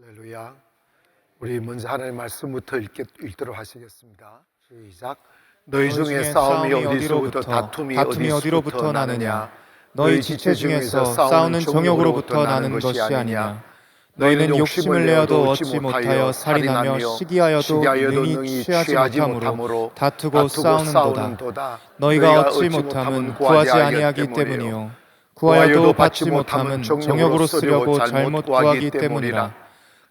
할렐루야. 우리 먼저 하나님의 말씀부터 읽도록 하시겠습니다. 시작. 너희 중에 싸움이 어디서부터 다툼이 어디로부터 나느냐? 너희 지체 중에서 싸우는 정욕으로부터 나는 것이 아니냐? 너희는 욕심을 내어도 얻지 못하여 살인하며 시기하여도 능히 취하지 못함으로 다투고 싸우는도다. 너희가 얻지 못함은 구하지 아니하기 때문이요 구하여도 받지 못함은 정욕으로 쓰려고 잘못 구하기 때문이라.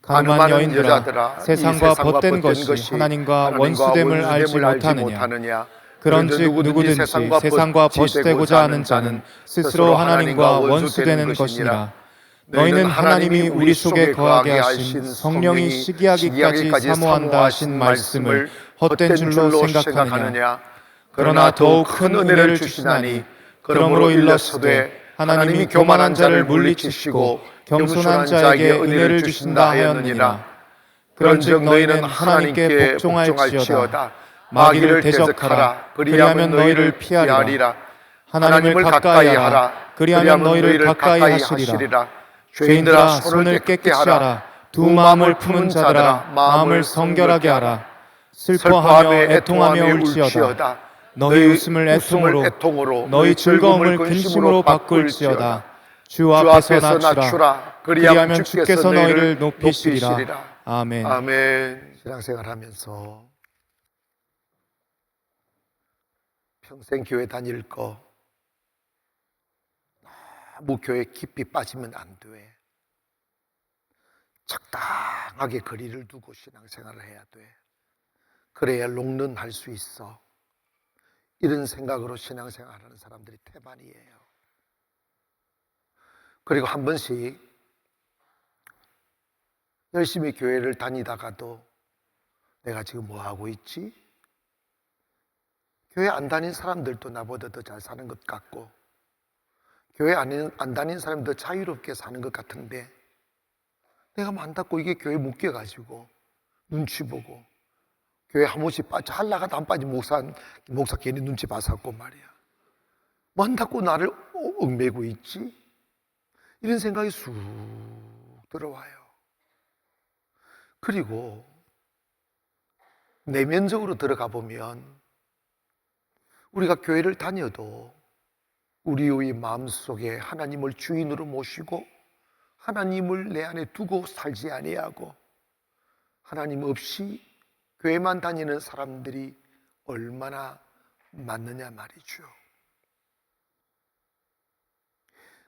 가늠한 여인들아, 세상과 벗된 것이 하나님과 원수됨을 알지 못하느냐? 그런즉 누구든지 세상과 벗되고자 하는 자는 스스로 하나님과 원수되는 것이니라. 너희는 하나님이 우리 속에 거하게 하신 성령이 시기하기까지 사모한다 하신 말씀을 헛된 줄로 생각하느냐? 그러나 더욱 큰 은혜를 주시나니 그러므로 일렀으되 하나님이 교만한 자를 물리치시고 겸손한 자에게 은혜를 주신다 하였느니라. 그런즉 너희는 하나님께 복종할지어다. 마귀를 대적하라. 그리하면 너희를 피하리라. 하나님을 가까이 하라. 그리하면 너희를 가까이 하시리라. 죄인들아, 손을 깨끗이 하라. 두 마음을 품은 자들아, 마음을 성결하게 하라. 슬퍼하며 애통하며 울지어다. 너희 웃음을 애통으로, 너희 즐거움을 근심으로 바꿀지어다. 주 앞에서 낮추라. 그리하면 주께서 너희를 높이시리라. 아멘. 아멘. 신앙생활하면서 평생 교회 다닐 거 너무 교회 깊이 빠지면 안 돼. 적당하게 거리를 두고 신앙생활을 해야 돼. 그래야 롱런할 수 있어. 이런 생각으로 신앙생활하는 사람들이 태반이에요. 그리고 한 번씩 열심히 교회를 다니다가도 내가 지금 뭐 하고 있지? 교회 안 다닌 사람들도 나보다 더 잘 사는 것 같고, 교회 안 다닌 사람이 더 자유롭게 사는 것 같은데, 내가 만났고 이게 교회 묶여가지고 눈치 보고, 교회 한 번씩 잘 나가다 안 빠진 목사 괜히 눈치 봤었고 말이야. 만났고 나를 얽매고 있지? 이런 생각이 쑥 들어와요. 그리고 내면적으로 들어가 보면 우리가 교회를 다녀도 우리의 마음속에 하나님을 주인으로 모시고 하나님을 내 안에 두고 살지 아니하고 하나님 없이 교회만 다니는 사람들이 얼마나 많느냐 말이죠.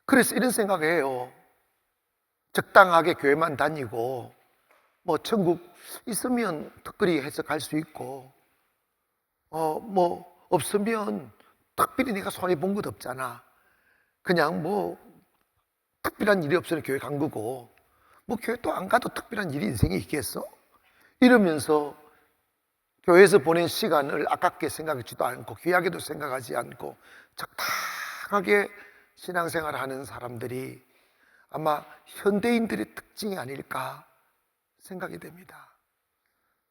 그래서 이런 생각해요. 적당하게 교회만 다니고 뭐 천국 있으면 특별히 해서 갈 수 있고 뭐 없으면 특별히 내가 손해본 것 없잖아. 그냥 뭐 특별한 일이 없으면 교회 간 거고 뭐 교회 또 안 가도 특별한 일이 인생에 있겠어? 이러면서 교회에서 보낸 시간을 아깝게 생각하지도 않고 귀하게도 생각하지 않고 적당하게 신앙생활을 하는 사람들이 아마 현대인들의 특징이 아닐까 생각이 됩니다.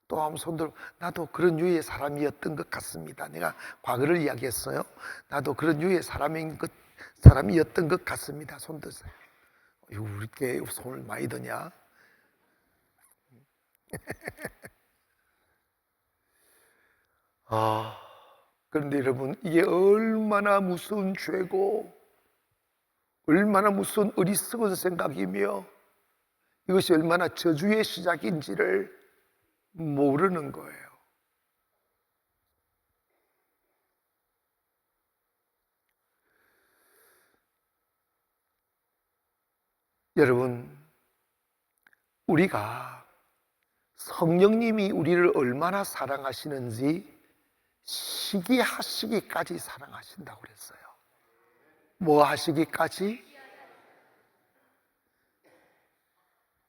또 한번 손들어, 나도 그런 유의 사람이었던 것 같습니다. 내가 과거를 이야기했어요. 나도 그런 유의 사람이었던 것 같습니다. 손 드세요. 우리 게 손을 많이 드냐? 그런데 여러분, 이게 얼마나 무서운 죄고 얼마나 무서운 어리석은 생각이며 이것이 얼마나 저주의 시작인지를 모르는 거예요. 여러분, 우리가 성령님이 우리를 얼마나 사랑하시는지 시기하시기까지 사랑하신다고 그랬어요. 뭐 하시기까지?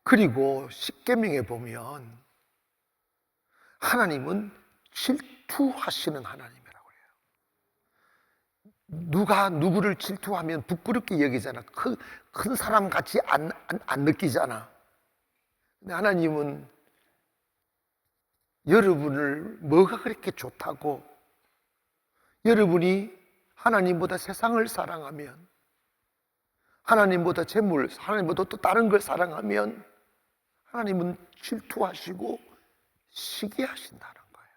그리고 십계명에 보면 하나님은 질투하시는 하나님이라고 해요. 누가 누구를 질투하면 부끄럽게 여기잖아. 큰 사람 같이 안 느끼잖아. 근데 하나님은 여러분을 뭐가 그렇게 좋다고 여러분이 하나님보다 세상을 사랑하면 하나님보다 재물, 하나님보다 또 다른 걸 사랑하면 하나님은 질투하시고 시기하신다는 거예요.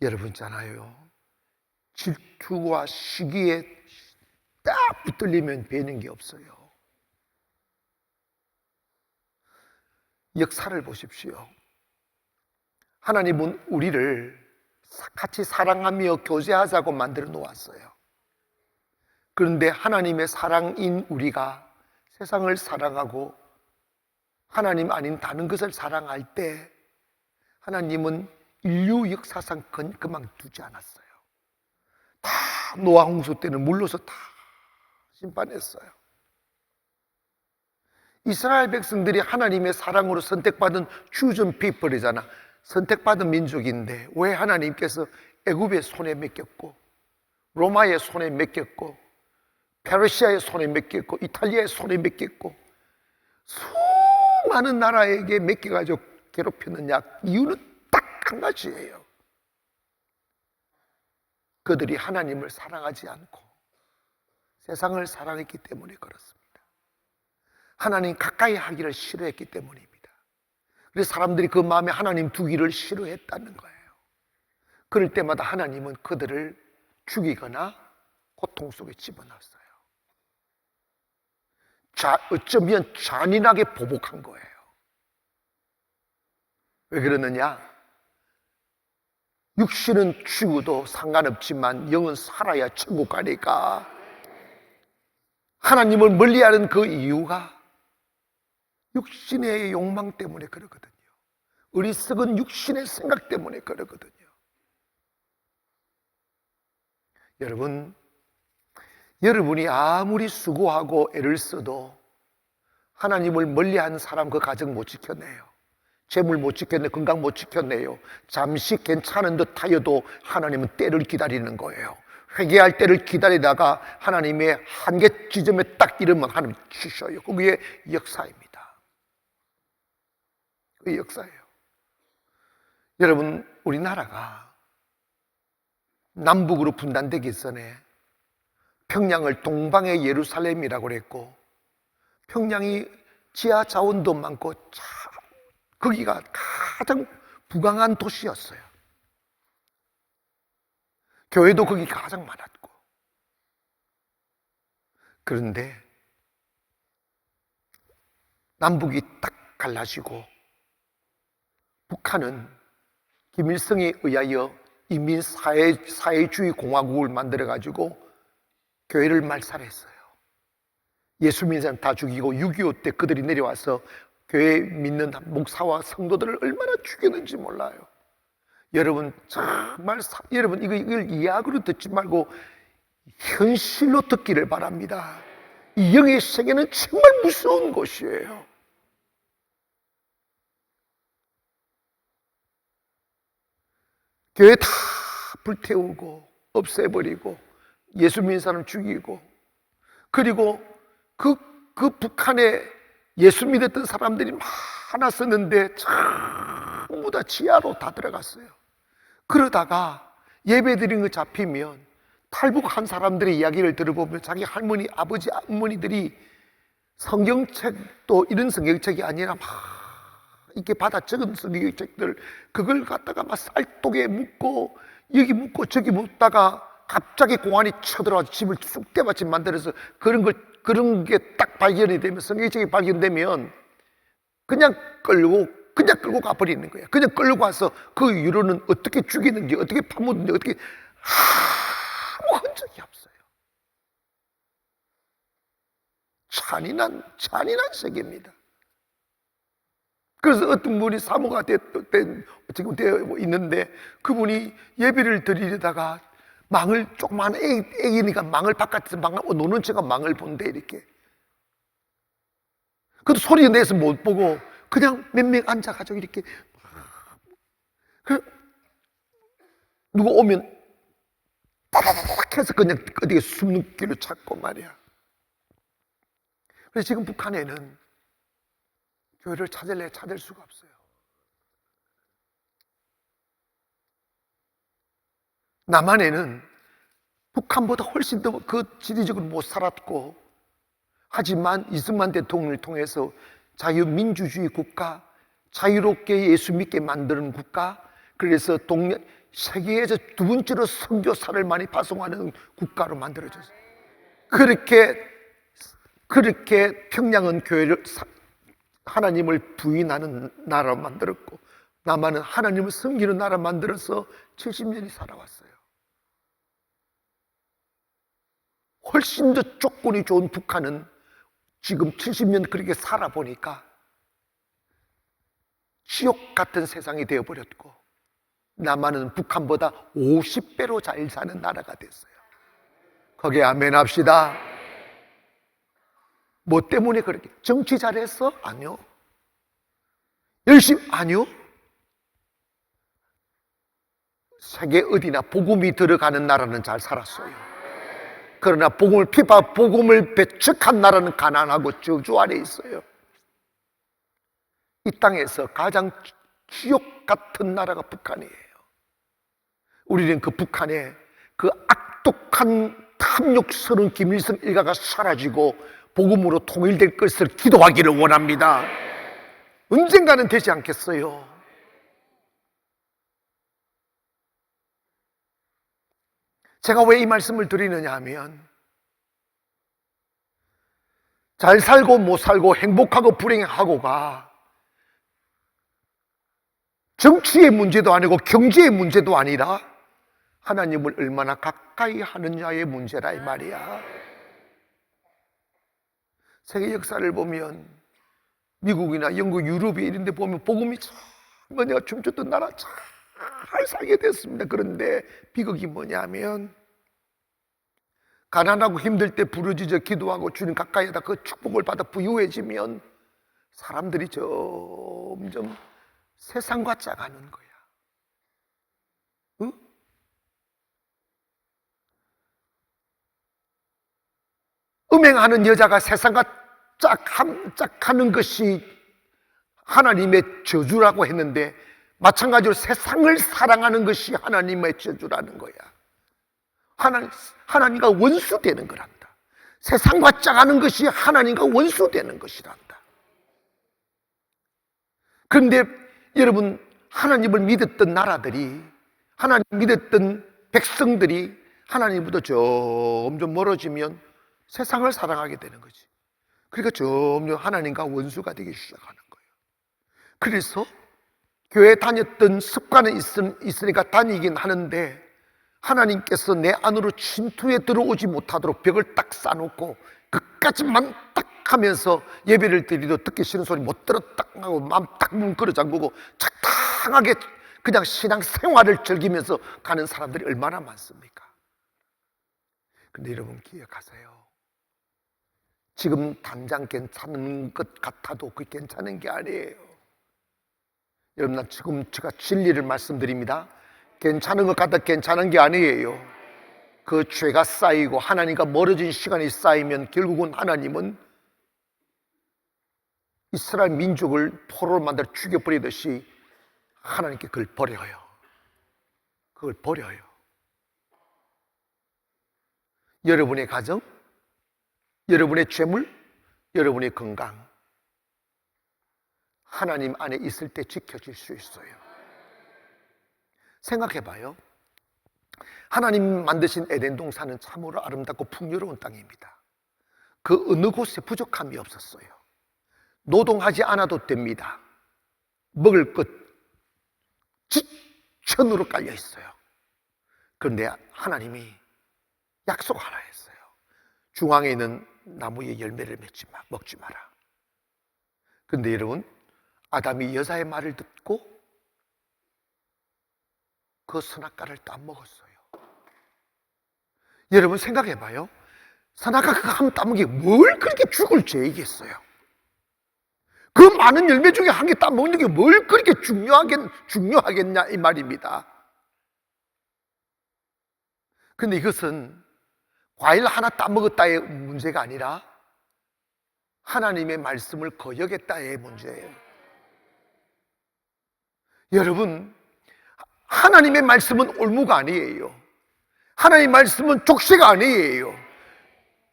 여러분 있잖아요. 질투와 시기에 딱 붙들리면 배는 게 없어요. 역사를 보십시오. 하나님은 우리를 같이 사랑하며 교제하자고 만들어 놓았어요. 그런데 하나님의 사랑인 우리가 세상을 사랑하고 하나님 아닌 다른 것을 사랑할 때 하나님은 인류 역사상 그만두지 않았어요. 다 노아 홍수 때는 물로서 다 심판했어요. 이스라엘 백성들이 하나님의 사랑으로 선택받은 chosen people이잖아. 선택받은 민족인데 왜 하나님께서 애굽의 손에 맡겼고 로마의 손에 맡겼고 페르시아의 손에 맡겼고 이탈리아의 손에 맡겼고 수많은 나라에게 맡겨가지고 괴롭히느냐? 이유는 딱 한 가지예요. 그들이 하나님을 사랑하지 않고 세상을 사랑했기 때문에 그렇습니다. 하나님 가까이 하기를 싫어했기 때문입니다. 그래서 사람들이 그 마음에 하나님 두기를 싫어했다는 거예요. 그럴 때마다 하나님은 그들을 죽이거나 고통 속에 집어넣었어요. 어쩌면 잔인하게 보복한 거예요. 왜 그러느냐? 육신은 죽어도 상관없지만 영은 살아야 천국 가니까. 하나님을 멀리하는 그 이유가 육신의 욕망 때문에 그러거든요. 어리석은 육신의 생각 때문에 그러거든요. 여러분이 아무리 수고하고 애를 써도 하나님을 멀리하는 사람 그 가정 못 지켜내요. 재물 못 지켰네, 건강 못 지켰네요. 잠시 괜찮은 듯 하여도 하나님은 때를 기다리는 거예요. 회개할 때를 기다리다가 하나님의 한계 지점에 딱 이르면 하나님 치셔요. 그게 역사입니다. 그게 역사예요. 여러분, 우리나라가 남북으로 분단되기 전에 평양을 동방의 예루살렘이라고 그랬고, 평양이 지하 자원도 많고 거기가 가장 부강한 도시였어요. 교회도 거기 가장 많았고. 그런데 남북이 딱 갈라지고 북한은 김일성에 의하여 인민사회주의 공화국을 만들어가지고 교회를 말살했어요. 예수 믿는 사람 다 죽이고 6.25 때 그들이 내려와서 교회 믿는 목사와 성도들을 얼마나 죽였는지 몰라요. 여러분 정말 여러분 이걸 이야기로 듣지 말고 현실로 듣기를 바랍니다. 이 영의 세계는 정말 무서운 곳이에요. 교회 다 불태우고 없애버리고 예수 믿는 사람 죽이고, 그리고 그 북한에 예수 믿었던 사람들이 많았었는데 전부 다 지하로 다 들어갔어요. 그러다가 예배 드린 거 잡히면 탈북한 사람들의 이야기를 들어보면 자기 할머니, 아버지, 어머니들이 성경책도 이런 성경책이 아니라 막 이렇게 받아 적은 성경책들 그걸 갖다가 막 쌀독에 묻고 여기 묻고 저기 묻다가 갑자기 공안이 쳐들어와서 집을 쑥대밭이 만들어서 그런 게 딱 발견이 되면, 성경책이 발견되면 그냥 끌고 가버리는 거예요. 그냥 끌고 가서 그 이유로는 어떻게 죽이는지, 어떻게 파묻는지, 어떻게 아무 흔적이 없어요. 잔인한 세계입니다. 그래서 어떤 분이 사모가 지금 되어 있는데 그분이 예배를 드리려다가 망을, 조그만 애기니까 망을 바깥에서 노는 척가 망을 본대, 이렇게. 그래도 소리 내서 못 보고 그냥 몇 명 앉아가지고 이렇게. 누가 오면 따다다닥 해서 그냥 어디에 숨는 길을 찾고 말이야. 그래서 지금 북한에는 교회를 찾을 수가 없어요. 남한에는 북한보다 훨씬 더 그 지리적으로 못 살았고, 하지만 이승만 대통령을 통해서 자유민주주의 국가, 자유롭게 예수 믿게 만드는 국가, 그래서 세계에서 두 번째로 선교사를 많이 파송하는 국가로 만들어졌어요. 그렇게 평양은 교회를 하나님을 부인하는 나라로 만들었고, 남한은 하나님을 섬기는 나라 만들어서 70년이 살아왔어요. 훨씬 더 조건이 좋은 북한은 지금 70년 그렇게 살아보니까 지옥 같은 세상이 되어버렸고, 남한은 북한보다 50배로 잘 사는 나라가 됐어요. 거기에 아멘 합시다. 뭐 때문에 그렇게? 정치 잘했어? 아니요. 열심히? 아니요. 세계 어디나 복음이 들어가는 나라는 잘 살았어요. 그러나 복음을 배척한 나라는 가난하고 저주 아래 있어요. 이 땅에서 가장 지옥 같은 나라가 북한이에요. 우리는 그 북한에 그 악독한 탐욕스러운 김일성 일가가 사라지고 복음으로 통일될 것을 기도하기를 원합니다. 언젠가는 되지 않겠어요? 제가 왜 이 말씀을 드리느냐 하면, 잘 살고 못 살고 행복하고 불행하고가 정치의 문제도 아니고 경제의 문제도 아니라 하나님을 얼마나 가까이 하느냐의 문제라 이 말이야. 세계 역사를 보면 미국이나 영국, 유럽이 이런 데 보면 복음이 정말 내가 춤췄던 나라 잘 살게 됐습니다. 그런데 비극이 뭐냐면, 가난하고 힘들 때 부르짖어 기도하고 주님 가까이 하다 그 축복을 받아 부유해지면 사람들이 점점 세상과 짜가는 거야. 응? 음행하는 여자가 세상과 짝하는 것이 하나님의 저주라고 했는데, 마찬가지로 세상을 사랑하는 것이 하나님의 저주라는 거야. 하나님과 원수되는 거란다. 세상과 짝하는 것이 하나님과 원수되는 것이란다. 그런데 여러분, 하나님을 믿었던 나라들이, 하나님 믿었던 백성들이 하나님보다 점점 멀어지면 세상을 사랑하게 되는 거지. 그러니까 점점 하나님과 원수가 되기 시작하는 거예요. 그래서 교회 다녔던 습관은 있으니까 다니긴 하는데, 하나님께서 내 안으로 침투해 들어오지 못하도록 벽을 딱 쌓아놓고 그까지만 딱 하면서 예배를 드리도 듣기 싫은 소리 못 들어 딱 하고 마음 딱 뭉그러 잠그고 적당하게 그냥 신앙 생활을 즐기면서 가는 사람들이 얼마나 많습니까? 근데 여러분 기억하세요. 지금 당장 괜찮은 것 같아도 그게 괜찮은 게 아니에요. 여러분, 난 지금 제가 진리를 말씀드립니다. 괜찮은 것 같아 괜찮은 게 아니에요. 그 죄가 쌓이고 하나님과 멀어진 시간이 쌓이면 결국은 하나님은 이스라엘 민족을 포로로 만들어 죽여버리듯이 하나님께 그걸 버려요. 그걸 버려요. 여러분의 가정, 여러분의 재물, 여러분의 건강, 하나님 안에 있을 때 지켜질 수 있어요. 생각해봐요. 하나님 만드신 에덴 동산은 참으로 아름답고 풍요로운 땅입니다. 그 어느 곳에 부족함이 없었어요. 노동하지 않아도 됩니다. 먹을 것 지천으로 깔려 있어요. 그런데 하나님이 약속 하나 했어요. 중앙에 있는 나무의 열매를 먹지 마라. 그런데 여러분, 아담이 여자의 말을 듣고 그 선악과를 따먹었어요. 여러분 생각해봐요. 선악과 그거 한 따먹기 뭘 그렇게 죽을 죄이겠어요? 그 많은 열매 중에 한 개 따먹는 게 뭘 그렇게 중요하겠냐 이 말입니다. 근데 이것은 과일 하나 따먹었다의 문제가 아니라 하나님의 말씀을 거역했다의 문제예요. 여러분, 하나님의 말씀은 올무가 아니에요. 하나님의 말씀은 족쇄가 아니에요.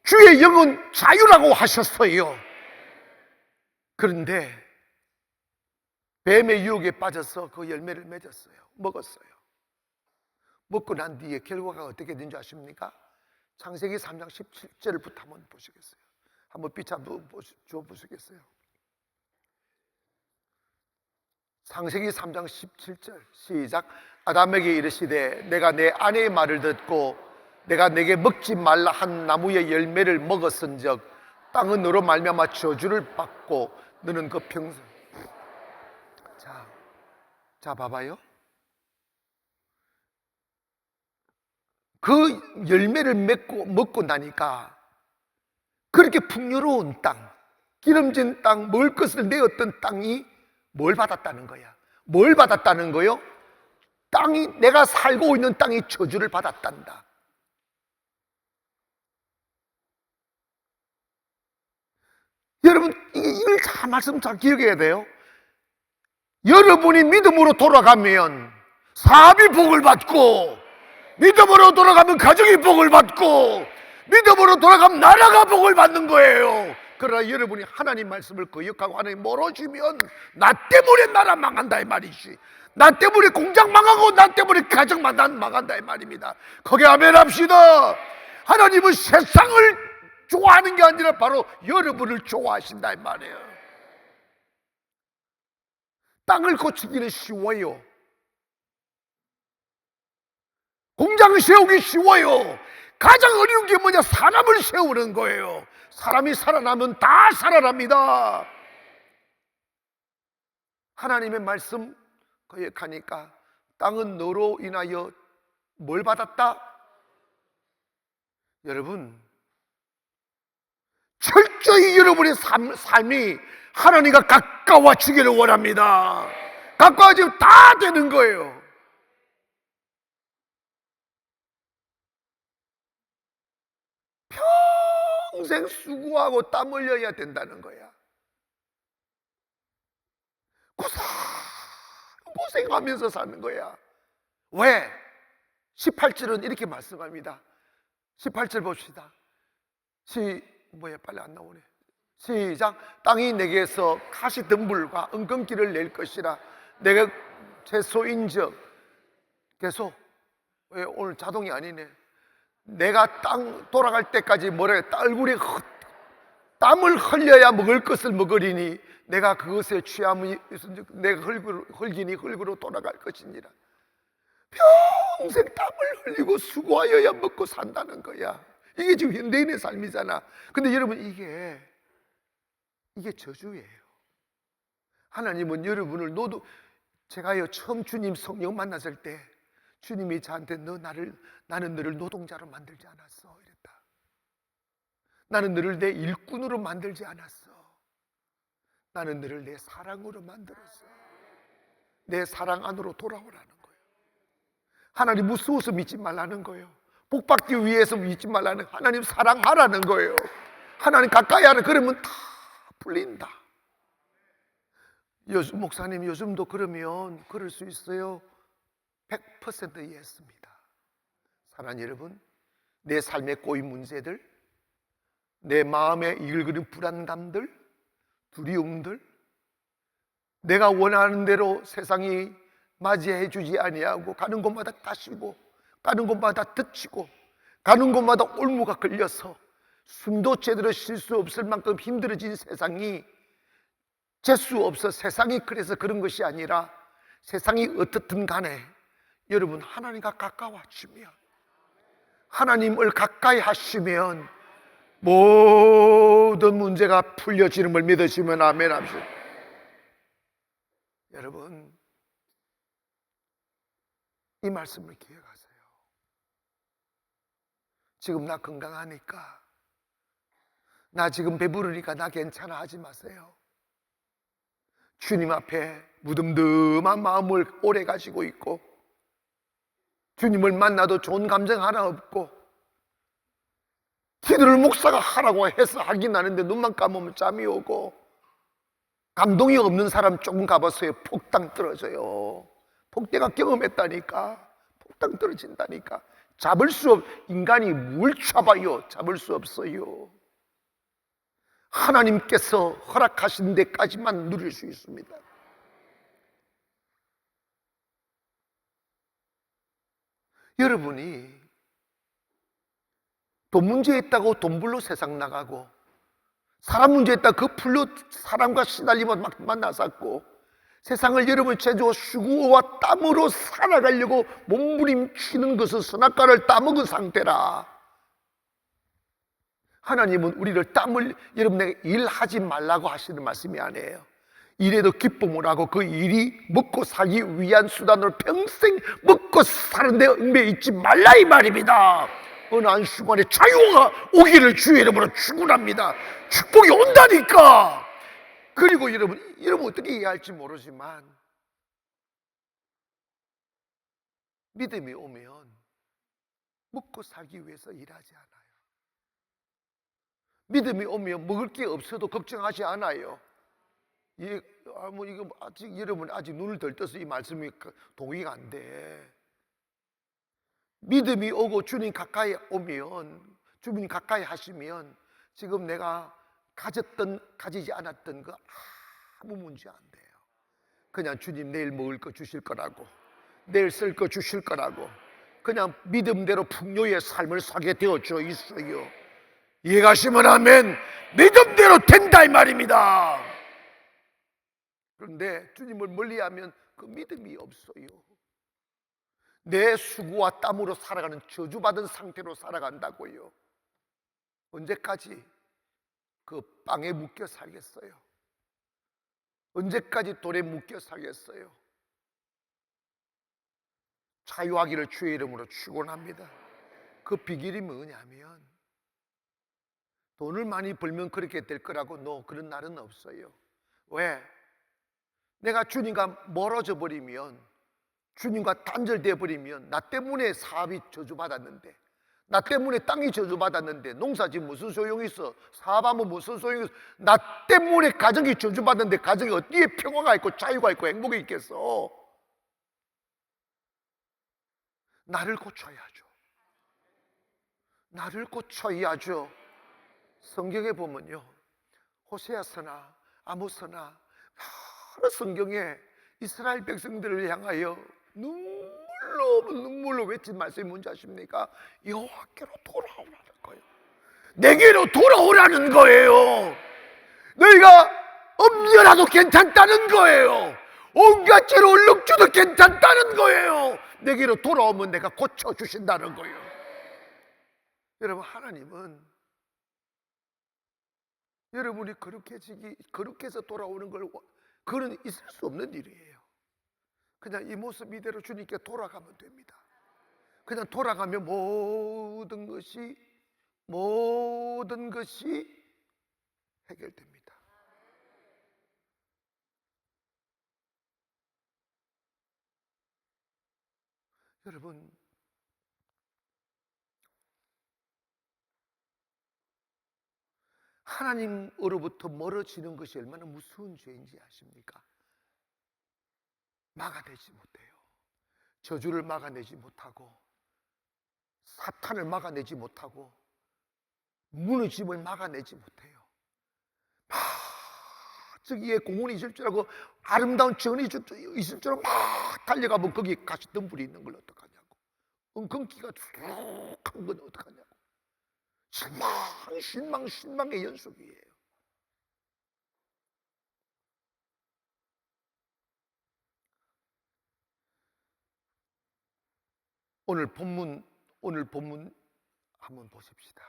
주의 영은 자유라고 하셨어요. 그런데 뱀의 유혹에 빠져서 그 열매를 맺었어요. 먹었어요. 먹고 난 뒤에 결과가 어떻게 된 줄 아십니까? 창세기 3장 17절부터 한번 보시겠어요? 한번 빛 한번 주어 보시겠어요? 창세기 3장 17절 시작. 아담에게 이르시되 내가 내 아내의 말을 듣고 내가 내게 먹지 말라 한 나무의 열매를 먹었은즉 땅은 너로 말미암아 저주를 받고 너는 그 평생. 자 봐봐요. 그 열매를 먹고 나니까 그렇게 풍요로운 땅, 기름진 땅, 먹을 것을 내었던 땅이 뭘 받았다는 거야? 뭘 받았다는 거요? 땅이, 내가 살고 있는 땅이 저주를 받았단다. 여러분, 이걸 잘 말씀 잘 기억해야 돼요. 여러분이 믿음으로 돌아가면 사업이 복을 받고, 믿음으로 돌아가면 가정이 복을 받고, 믿음으로 돌아가면 나라가 복을 받는 거예요. 그러나 여러분이 하나님 말씀을 거역하고 하나님 멀어지면 나 때문에 나라 망한다 이 말이지. 나 때문에 공장 망하고 나 때문에 가정 망한다 이 말입니다. 거기 아멘 합시다. 하나님은 세상을 좋아하는 게 아니라 바로 여러분을 좋아하신다 이 말이에요. 땅을 고치기는 쉬워요. 공장을 세우기 쉬워요. 가장 어려운 게 뭐냐? 사람을 세우는 거예요. 사람이 살아나면 다 살아납니다. 하나님의 말씀 거역하니까 땅은 너로 인하여 뭘 받았다? 여러분, 철저히 여러분의 삶이 하나님과 가까워지기를 원합니다. 가까워지면 다 되는 거예요. 평생 수고하고 땀 흘려야 된다는 거야. 고생하면서 사는 거야. 왜? 18절은 이렇게 말씀합니다. 18절 봅시다. 빨리 안 나오네. 시작. 땅이 내게서 가시덤불과 은금기를 낼 것이라. 내가 채소인즉 계속. 왜 오늘 자동이 아니네. 내가 땅 돌아갈 때까지 뭐래? 얼굴에 땀을 흘려야 먹을 것을 먹으리니 내가 그것에 취함이 있은즉 내가 흙이니 흙으로 돌아갈 것이니라. 평생 땀을 흘리고 수고하여야 먹고 산다는 거야. 이게 지금 현대인의 삶이잖아. 근데 여러분, 이게 저주예요. 하나님은 여러분을 제가요 처음 주님 성령 만났을 때 주님이 저한테 나는 너를 노동자로 만들지 않았어 이랬다. 나는 너를 내 일꾼으로 만들지 않았어. 나는 너를 내 사랑으로 만들었어. 내 사랑 안으로 돌아오라는 거예요. 하나님 무서워서 믿지 말라는 거예요. 복받기 위해서 믿지 말라는, 하나님 사랑하라는 거예요. 하나님 가까이 하라. 그러면 다 풀린다. 목사님 요즘도 그러면 그럴 수 있어요? 100% 이해했습니다. 사랑하는 여러분, 내 삶에 꼬인 문제들, 내 마음에 이글거리는 불안감들, 두려움들, 내가 원하는 대로 세상이 맞이해 주지 아니하고 가는 곳마다 따시고 가는 곳마다 듣치고 가는 곳마다 올무가 걸려서 숨도 제대로 쉴 수 없을 만큼 힘들어진 세상이 재수 없어. 세상이 그래서 그런 것이 아니라 세상이 어떻든 간에 여러분 하나님과 가까워지면, 하나님을 가까이 하시면 모든 문제가 풀려지는 걸 믿으시면 아멘 합시다. 여러분, 이 말씀을 기억하세요. 지금 나 건강하니까, 나 지금 배부르니까 나 괜찮아 하지 마세요. 주님 앞에 무덤덤한 마음을 오래 가지고 있고, 주님을 만나도 좋은 감정 하나 없고, 기도를 목사가 하라고 해서 하긴 하는데 눈만 감으면 잠이 오고, 감동이 없는 사람 조금 가봤어요. 폭당 떨어져요. 폭대가 경험했다니까. 폭당 떨어진다니까. 인간이 뭘 잡아요? 잡을 수 없어요. 하나님께서 허락하신 데까지만 누릴 수 있습니다. 여러분이 돈 문제 있다고 돈 불로 세상 나가고, 사람 문제 있다고 그 풀로 사람과 시달리며 막 만나쌌고, 세상을 여러분 제주어 수고와 땀으로 살아가려고 몸부림치는 것은 선악과를 따먹은 상태라. 하나님은 우리를 땀을, 여러분 내가 일하지 말라고 하시는 말씀이 아니에요. 일에도 기쁨을 하고 그 일이 먹고 살기 위한 수단으로 평생 먹고 사는데 얽매여 있지 말라 이 말입니다. 어느 한순간에 자유가 오기를 주의 이름으로 축원합니다. 축복이 온다니까. 그리고 여러분 어떻게 이해할지 모르지만 믿음이 오면 먹고 살기 위해서 일하지 않아요. 믿음이 오면 먹을 게 없어도 걱정하지 않아요. 이거 아직 여러분 아직 눈을 덜 떠서 이 말씀이 동의가 안 돼. 믿음이 오고 주님 가까이 오면, 주님 가까이 하시면 지금 내가 가졌던 가지지 않았던 거 아무 문제 안 돼요. 그냥 주님 내일 먹을 거 주실 거라고, 내일 쓸 거 주실 거라고, 그냥 믿음대로 풍요의 삶을 살게 되어져 있어요. 이해가시면 아멘. 믿음대로 된다 이 말입니다. 그런데 주님을 멀리하면 그 믿음이 없어요. 내 수고와 땀으로 살아가는 저주받은 상태로 살아간다고요. 언제까지 그 빵에 묶여 살겠어요? 언제까지 돌에 묶여 살겠어요? 자유하기를 주의 이름으로 축원합니다. 그 비결이 뭐냐면, 돈을 많이 벌면 그렇게 될 거라고 그런 날은 없어요. 왜? 내가 주님과 멀어져 버리면, 주님과 단절되어 버리면, 나 때문에 사업이 저주받았는데, 나 때문에 땅이 저주받았는데 농사지면 무슨 소용이 있어? 사업하면 무슨 소용이 있어? 나 때문에 가정이 저주받았는데 가정이 어디에 평화가 있고 자유가 있고 행복이 있겠어? 나를 고쳐야죠. 나를 고쳐야죠. 성경에 보면요, 호세아서나 아모스나 여러 성경에 이스라엘 백성들을 향하여 눈물로 외친 말씀이 뭔지 아십니까? 여호와께로 돌아오라는 거예요. 내게로 돌아오라는 거예요. 너희가 엄려라도 괜찮다는 거예요. 온갖 죄로 얼룩져도 괜찮다는 거예요. 내게로 돌아오면 내가 고쳐주신다는 거예요. 여러분, 하나님은 여러분이 거룩해서 돌아오는 걸, 그건 있을 수 없는 일이에요. 그냥 이 모습 이대로 주님께 돌아가면 됩니다. 그냥 돌아가면 모든 것이 해결됩니다. 여러분, 하나님으로부터 멀어지는 것이 얼마나 무서운 죄인지 아십니까? 막아내지 못해요. 저주를 막아내지 못하고, 사탄을 막아내지 못하고, 무너짐을 막아내지 못해요. 저기에 공원이 있을 줄 알고, 아름다운 정원이 있을 줄 알고 막 달려가면 거기 가시덤불이 있는 걸 어떡하냐고, 엉겅퀴가 쭉한 건 어떡하냐고. 신망의 연속이에요. 오늘 본문 한번 보십시다.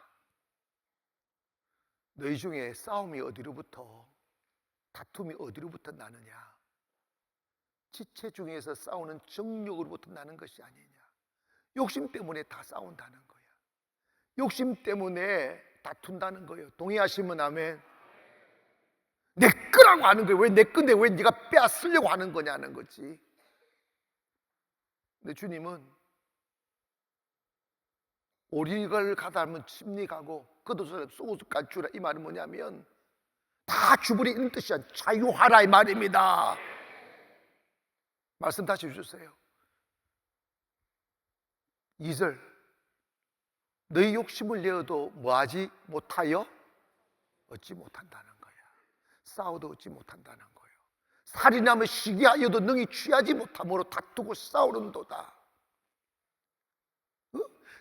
너희 중에 싸움이 어디로부터, 다툼이 어디로부터 나느냐? 지체 중에서 싸우는 정욕으로부터 나는 것이 아니냐? 욕심 때문에 다 싸운다는 거야. 욕심 때문에 다툰다는 거예요. 동의하시면 아멘. 내 거라고 하는 거예요. 왜 내 건데 왜 네가 빼앗으려고 하는 거냐는 거지. 근데 주님은 오리걸 가다 하면 침리 가고 겉옷을 속옷을 갖추라, 이 말은 뭐냐면 다 주부리 뜻이야. 자유하라 이 말입니다. 말씀 다시 주세요. 2절, 너희 욕심을 내어도 뭐하지 못하여 얻지 못한다는 거야. 싸워도 얻지 못한다는 거예요. 살인하며 시기하여도 능히 취하지 못함으로 다투고 싸우는도다.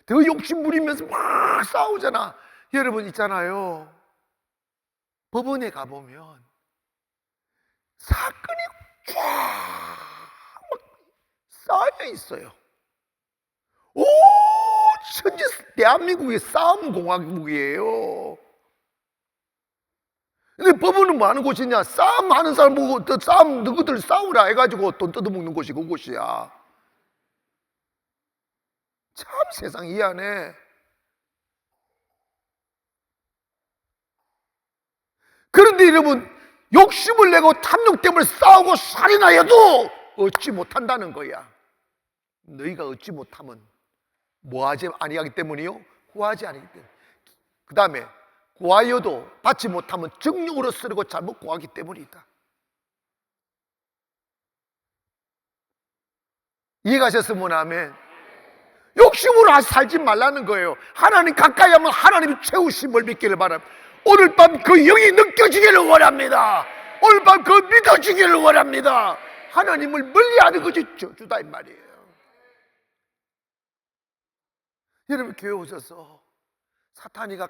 더 욕심 부리면서 막 싸우잖아. 여러분 있잖아요, 법원에 가보면 사건이 쫙 쌓여 있어요. 오, 천지 대한민국의 싸움 공화국이에요. 근데 법원은 뭐 하는 곳이냐? 싸움하는 사람 보고 또 싸움 너희들 싸우라 해가지고 돈 뜯어먹는 곳이 그곳이야. 참 세상 이해하네. 그런데 여러분, 욕심을 내고 탐욕 때문에 싸우고 살인하여도 얻지 못한다는 거야. 너희가 얻지 못하면 뭐하지 아니하기 때문이요? 구하지 아니하기 때문에. 그 다음에 구하여도 받지 못하면 정욕으로 쓰려고 잘못 구하기 때문이다. 이해가셨으면 아멘. 욕심으로 살지 말라는 거예요. 하나님 가까이 하면 하나님이 채우심을 믿기를 바랍니다. 오늘 밤 그 영이 느껴지기를 원합니다. 오늘 밤 그 믿어지기를 원합니다. 하나님을 멀리하는 것이 저주다 이 말이에요. 여러분 교회 오셔서 사탄이가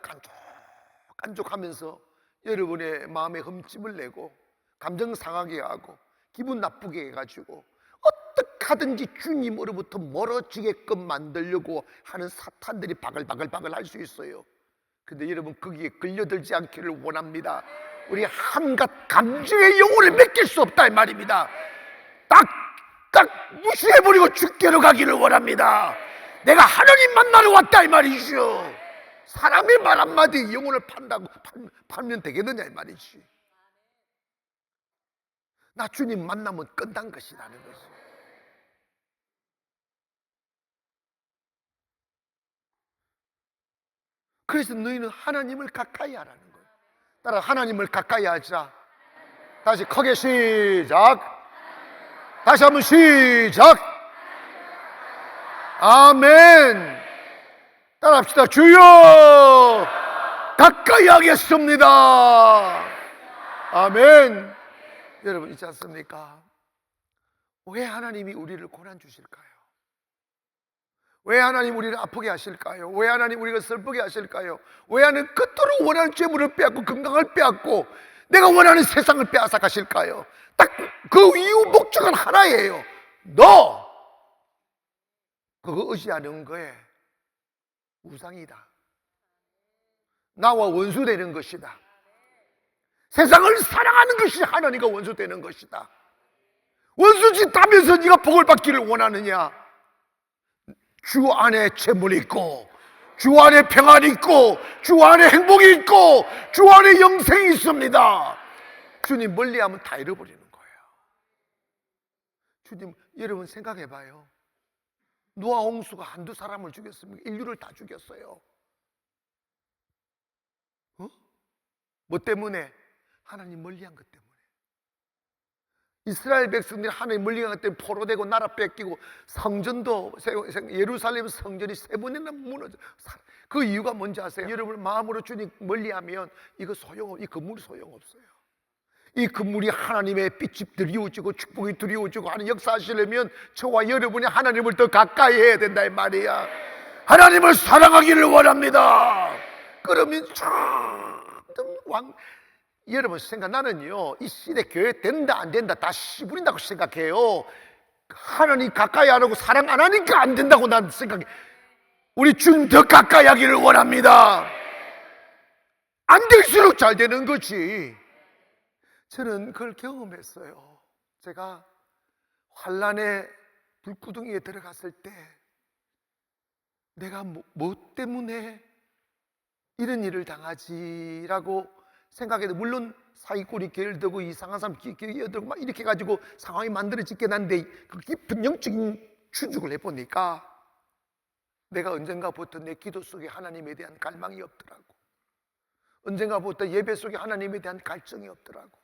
간족하면서 여러분의 마음에 흠집을 내고 감정 상하게 하고 기분 나쁘게 해가지고 어떻게 하든지 주님으로부터 멀어지게끔 만들려고 하는 사탄들이 바글바글 할 수 있어요. 근데 여러분 거기에 끌려들지 않기를 원합니다. 우리 한갓 감정의 영혼을 맡길 수 없다 이 말입니다. 딱 무시해버리고 죽게로 가기를 원합니다. 내가 하나님 만나러 왔다 이 말이죠. 사람의 말 한마디에 영혼을 팔면 되겠느냐 이 말이지. 나 주님 만나면 끝난 것이라는 것이. 그래서 너희는 하나님을 가까이 하라는 거예요. 따라 하나님을 가까이 하자. 다시 크게 시작. 다시 한번 시작. 아멘. 따라합시다. 주여 가까이 하겠습니다. 아멘. 여러분 있지 않습니까? 왜 하나님이 우리를 고난 주실까요? 왜 하나님 우리를 아프게 하실까요? 왜 하나님 우리가 슬프게 하실까요? 왜 하나님 그토록 원하는 재물을 빼앗고 건강을 빼앗고 내가 원하는 세상을 빼앗아 가실까요? 딱 그 이유 목적은 하나예요. 너 그거 의지하는 거에 우상이다. 나와 원수되는 것이다. 세상을 사랑하는 것이 하나님과 원수되는 것이다. 원수짓 하면서 네가 복을 받기를 원하느냐? 주 안에 재물이 있고 주 안에 평안이 있고 주 안에 행복이 있고 주 안에 영생이 있습니다. 주님 멀리하면 다 잃어버리는 거예요. 주님, 여러분 생각해봐요. 노아 홍수가 한두 사람을 죽였습니까? 인류를 다 죽였어요. 뭐 때문에? 하나님 멀리한 것 때문에. 이스라엘 백성들이 하나님 멀리한 것 때문에 포로되고 나라 뺏기고 성전도 예루살렘 성전이 3번이나 무너져. 그 이유가 뭔지 아세요? 여러분 마음으로 주님 멀리하면 이거 이 건물이 소용없어요. 이 건물이 하나님의 빛이 드리워지고 축복이 드리워지고 하는 역사하시려면 저와 여러분이 하나님을 더 가까이 해야 된다 이 말이야. 하나님을 사랑하기를 원합니다. 그러면 여러분 나는요 이 시대 교회 된다 안 된다 다 씨부린다고 생각해요. 하나님 가까이 안 하고 사랑 안 하니까 안 된다고 난 생각해. 우리 주님 더 가까이 하기를 원합니다. 안 될수록 잘 되는 거지. 저는 그걸 경험했어요. 제가 환란의 불구덩이에 들어갔을 때 내가 뭐 때문에 이런 일을 당하지라고 생각해도 물론 사기꾼이 게을르고 이상한 사람 끼어들고 막 이렇게 해가지고 상황이 만들어지긴 한데 그 깊은 영적인 추적을 해보니까 내가 언젠가부터 내 기도 속에 하나님에 대한 갈망이 없더라고. 언젠가부터 예배 속에 하나님에 대한 갈증이 없더라고.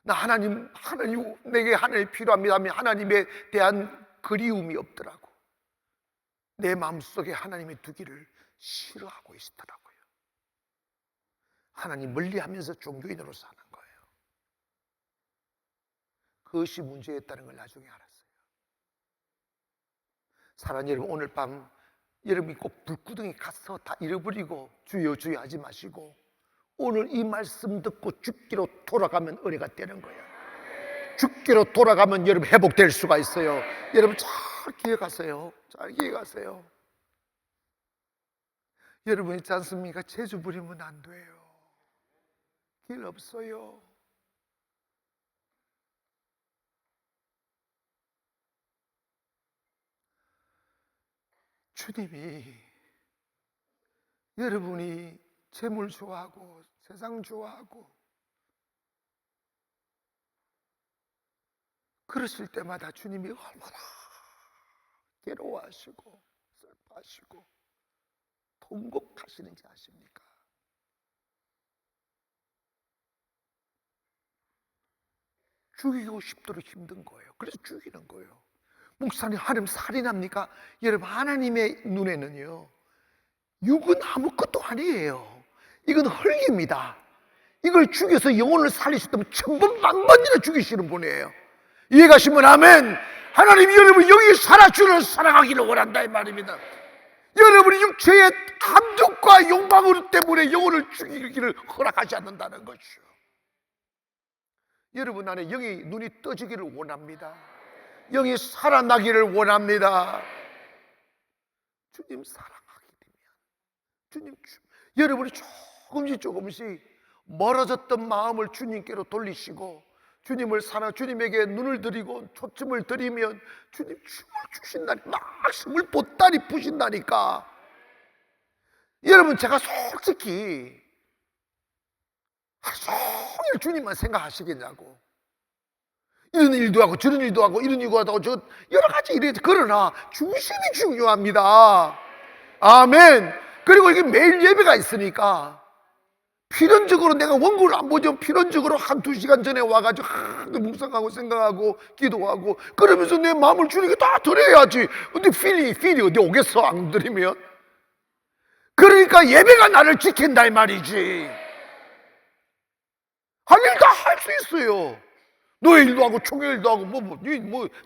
나 하나님 내게 하나님이 필요합니다 하면 하나님에 대한 그리움이 없더라고. 내 마음속에 하나님의 두기를 싫어하고 있더라고요. 하나님 멀리하면서 종교인으로 사는 거예요. 그것이 문제였다는 걸 나중에 알았어요. 사랑하는 여러분, 오늘 밤 여러분이 꼭 불구덩이 가서 다 잃어버리고 주여 주여 하지 마시고 오늘 이 말씀 듣고 죽기로 돌아가면 은혜가 되는 거예요. 죽기로 돌아가면 여러분 회복될 수가 있어요. 여러분 잘 기억하세요. 잘 기억하세요. 여러분 있지 않습니까? 재주 부리면 안 돼요. 길 없어요. 주님이 여러분이 재물 좋아하고 세상 좋아하고 그러실 때마다 주님이 얼마나 괴로워하시고 슬퍼하시고 통곡하시는지 아십니까? 죽이고 싶도록 힘든 거예요. 그래서 죽이는 거예요. 목사님, 하나님 살인합니까? 여러분, 하나님의 눈에는요, 육은 아무것도 아니에요. 이건 흙입니다. 이걸 죽여서 영혼을 살리셨다면 천번 만번이나 죽이시는 분이에요. 이해가시면 아멘. 하나님이 여러분 여기 살아주는 사랑하기를 원한다 이 말입니다. 여러분이 육체의 함정과 욕망 때문에 영혼을 죽이기를 허락하지 않는다는 것이죠. 여러분 안에 영이 눈이 떠지기를 원합니다. 영이 살아나기를 원합니다. 주님 사랑하게 되면 여러분이 조금씩 멀어졌던 마음을 주님께로 돌리시고 주님에게 눈을 들이고 초점을 들이면 주님 춤을 주신다니, 말씀을 보따리 부신다니까. 여러분, 제가 솔직히 하루 종일 주님만 생각하시겠냐고. 이런 일도 하고 저런 일도 하고 이런 일도 하고 저 여러 가지 일이, 그러나 중심이 중요합니다. 아멘. 그리고 이게 매일 예배가 있으니까 필연적으로 내가 원고를 안 보죠. 필연적으로 한두 시간 전에 와가지고 묵상하고 생각하고 기도하고 그러면서 내 마음을 주님께 다 드려야지. 근데 필이 어디 오겠어 안 드리면. 그러니까 예배가 나를 지킨다 이 말이지. 할 일 다 할 수 있어요. 너의 일도 하고 총회 일도 하고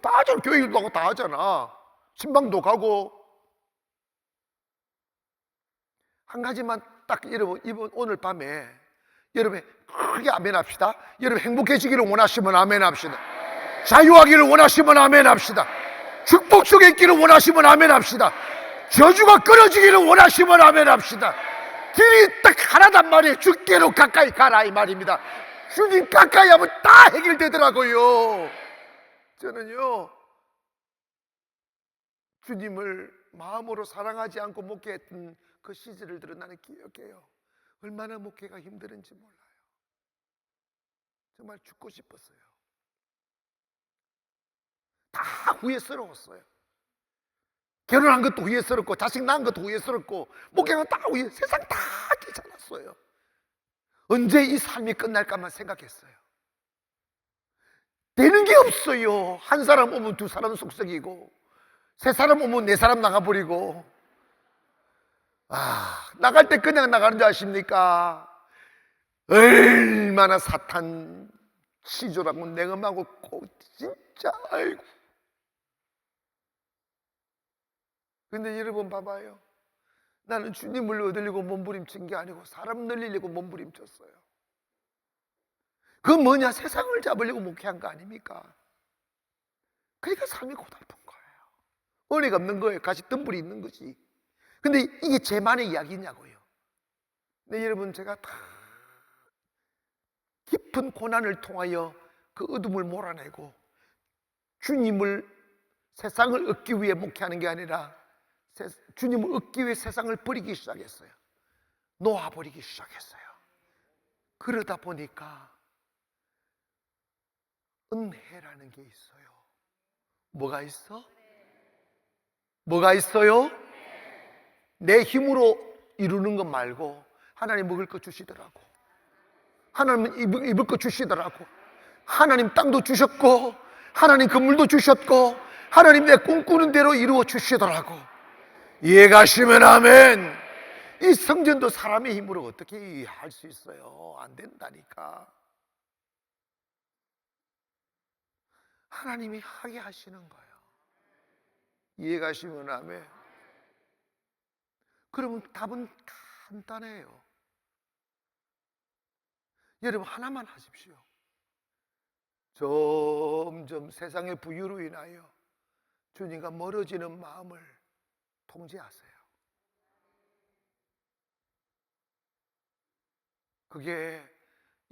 다 하잖아. 교회 일도 하고 다 하잖아. 신방도 가고. 한 가지만 딱 여러분 이번 오늘 밤에 여러분 크게 아멘 합시다. 여러분 행복해지기를 원하시면 아멘 합시다. 자유하기를 원하시면 아멘 합시다. 축복 속에 있기를 원하시면 아멘 합시다. 저주가 끊어지기를 원하시면 아멘 합시다. 길이 딱 하나단 말이에요. 주께로 가까이 가라 이 말입니다. 주님 가까이 하면 다 해결되더라고요. 저는요 주님을 마음으로 사랑하지 않고 목회했던 그 시절을 들어 나는 기억해요. 얼마나 목회가 힘들은지 몰라요. 정말 죽고 싶었어요. 다 후회스러웠어요. 결혼한 것도 후회스럽고 자식 낳은 것도 후회스럽고 목회가 다 세상 다 귀찮았어요. 언제 이 삶이 끝날까만 생각했어요. 되는 게 없어요. 한 사람 오면 두 사람 속썩이고 세 사람 오면 네 사람 나가버리고. 나갈 때 그냥 나가는 줄 아십니까? 얼마나 사탄 시조라고 냉엄하고 진짜 아이고. 근데 여러분 봐봐요. 나는 주님을 얻으려고 몸부림친 게 아니고 사람 늘리려고 몸부림쳤어요. 그건 뭐냐? 세상을 잡으려고 목회한 거 아닙니까? 그러니까 삶이 고달픈 거예요. 은혜가 없는 거예요. 가시 덤불이 있는 거지. 근데 이게 제만의 이야기냐고요. 근데 여러분 제가 다 깊은 고난을 통하여 그 어둠을 몰아내고 주님을 세상을 얻기 위해 목회하는 게 아니라 주님을 얻기 위해 세상을 버리기 시작했어요. 놓아버리기 시작했어요. 그러다 보니까 은혜라는 게 있어요. 뭐가 있어? 뭐가 있어요? 내 힘으로 이루는 것 말고 하나님 먹을 거 주시더라고. 하나님 입을 거 주시더라고. 하나님 땅도 주셨고 하나님 건물도 주셨고 하나님 내 꿈꾸는 대로 이루어 주시더라고. 이해가시면 아멘. 이 성전도 사람의 힘으로 어떻게 할 수 있어요? 안 된다니까. 하나님이 하게 하시는 거예요. 이해가시면 아멘. 그러면 답은 간단해요. 여러분 하나만 하십시오. 점점 세상의 부유로 인하여 주님과 멀어지는 마음을 통제하세요. 그게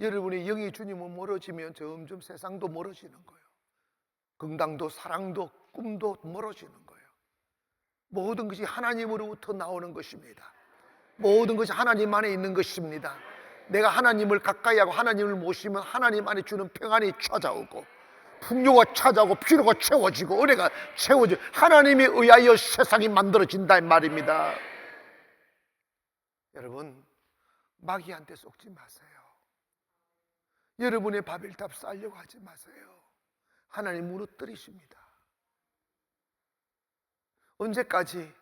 여러분의 영이 주님을 멀어지면 점점 세상도 멀어지는 거예요. 건강도 사랑도 꿈도 멀어지는 거예요. 모든 것이 하나님으로부터 나오는 것입니다. 모든 것이 하나님 안에 있는 것입니다. 내가 하나님을 가까이 하고 하나님을 모시면 하나님 안에 주는 평안이 찾아오고 풍요가 찾아오고 필요가 채워지고 은혜가 채워지고 하나님에 의하여 세상이 만들어진다 이 말입니다. 여러분 마귀한테 속지 마세요. 여러분의 바벨탑 쌓으려고 하지 마세요. 하나님 무너뜨리십니다. 언제까지